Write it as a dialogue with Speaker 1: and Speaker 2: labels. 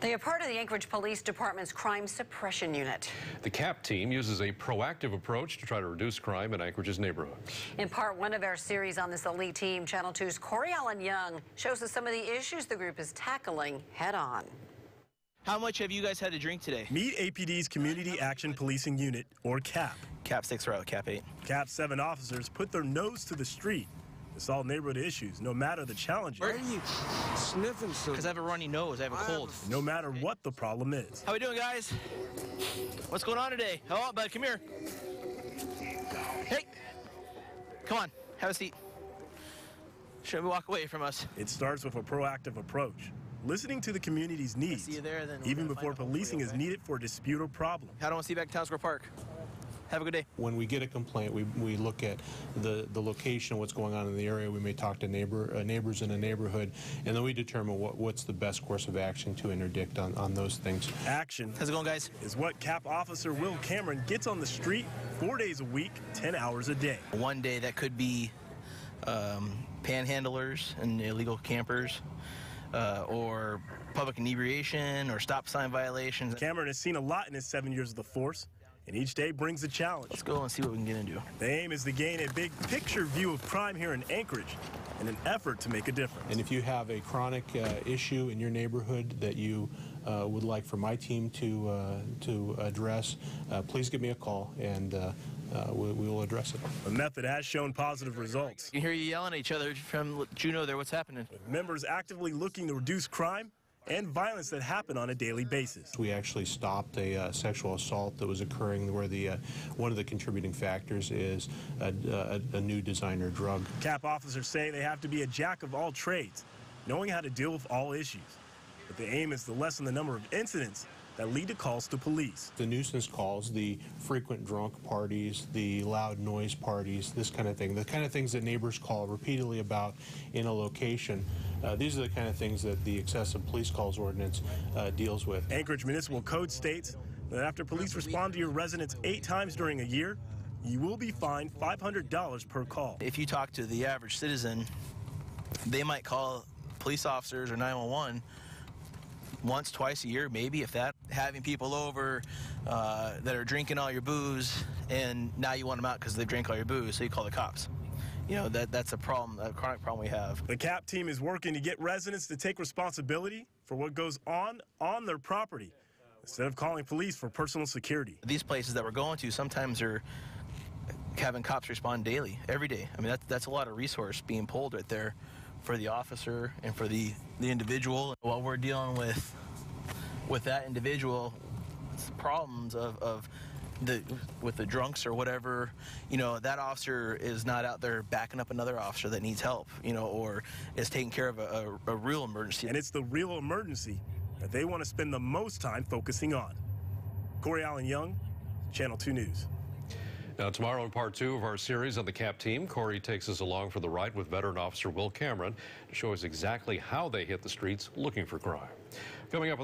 Speaker 1: They are part of the Anchorage Police Department's crime suppression unit.
Speaker 2: The CAP team uses a proactive approach to try to reduce crime in Anchorage's neighborhoods.
Speaker 1: In part one of our series on this elite team, Channel 2's Corey Allen Young shows us some of the issues the group is tackling head on.
Speaker 3: How much have you guys had to drink today?
Speaker 4: Meet APD's Community Action Policing Unit, or CAP.
Speaker 3: CAP 6 or CAP 8.
Speaker 4: CAP 7 officers put their nose to the street to solve neighborhood issues, no matter the challenges.
Speaker 5: Why are you sniffing so?
Speaker 3: Because I have a runny nose, I have a cold.
Speaker 4: No matter what the problem is.
Speaker 3: How we doing, guys? What's going on today? Oh, bud, come here. Hey, come on, have a seat. Shouldn't walk away from us.
Speaker 4: It starts with a proactive approach, listening to the community's needs, even before policing is needed for a dispute or problem.
Speaker 3: I don't want to see you back at Town Square Park. Have a good day.
Speaker 6: When we get a complaint, we look at the location, what's going on in the area. We may talk to neighbors in a neighborhood, and then we determine what's the best course of action to interdict on those things.
Speaker 4: Action.
Speaker 3: How's it going, guys?
Speaker 4: Is what CAP officer Will Cameron gets on the street 4 days a week, 10 hours a day.
Speaker 3: One day that could be panhandlers and illegal campers, or public inebriation or stop sign violations.
Speaker 4: Cameron has seen a lot in his 7 years of the force, and each day brings a challenge.
Speaker 3: Let's go and see what we can get into.
Speaker 4: The aim is to gain a big picture view of crime here in Anchorage in an effort to make a difference.
Speaker 6: And if you have a chronic issue in your neighborhood that you would like for my team to address, please give me a call, and we will address it.
Speaker 4: The method has shown positive results.
Speaker 3: I can hear you yelling at each other from Juneau there. What's happening?
Speaker 4: With members actively looking to reduce crime and violence that happen on a daily basis.
Speaker 6: We actually stopped a sexual assault that was occurring where one of the contributing factors is a new designer drug.
Speaker 4: CAP officers say they have to be a jack of all trades, knowing how to deal with all issues. But the aim is to lessen the number of incidents that lead to calls to police.
Speaker 6: The nuisance calls, the frequent drunk parties, the loud noise parties, this kind of thing, the kind of things that neighbors call repeatedly about in a location. These are the kind of things that the excessive police calls ordinance deals with.
Speaker 4: Anchorage Municipal Code states that after police respond to your residence 8 times during a year, you will be fined $500 per call.
Speaker 3: If you talk to the average citizen, they might call police officers or 911 once, twice a year, maybe, if that. Having people over that are drinking all your booze, and now you want them out because they drank all your booze, so you call the cops. You know, that's a problem, a chronic problem we have.
Speaker 4: The CAP team is working to get residents to take responsibility for what goes on their property, instead of calling police for personal security.
Speaker 3: These places that we're going to sometimes are having cops respond daily, every day. I mean, that's a lot of resource being pulled right there for the officer and for the individual. While we're dealing with that individual, problems with the drunks or whatever, you know, that officer is not out there backing up another officer that needs help, you know, or is taking care of a real emergency.
Speaker 4: And it's the real emergency that they want to spend the most time focusing on. Corey Allen Young, Channel 2 News.
Speaker 2: Now, tomorrow in part 2 of our series on the CAP team, Corey takes us along for the ride with veteran officer Will Cameron to show us exactly how they hit the streets looking for crime. Coming up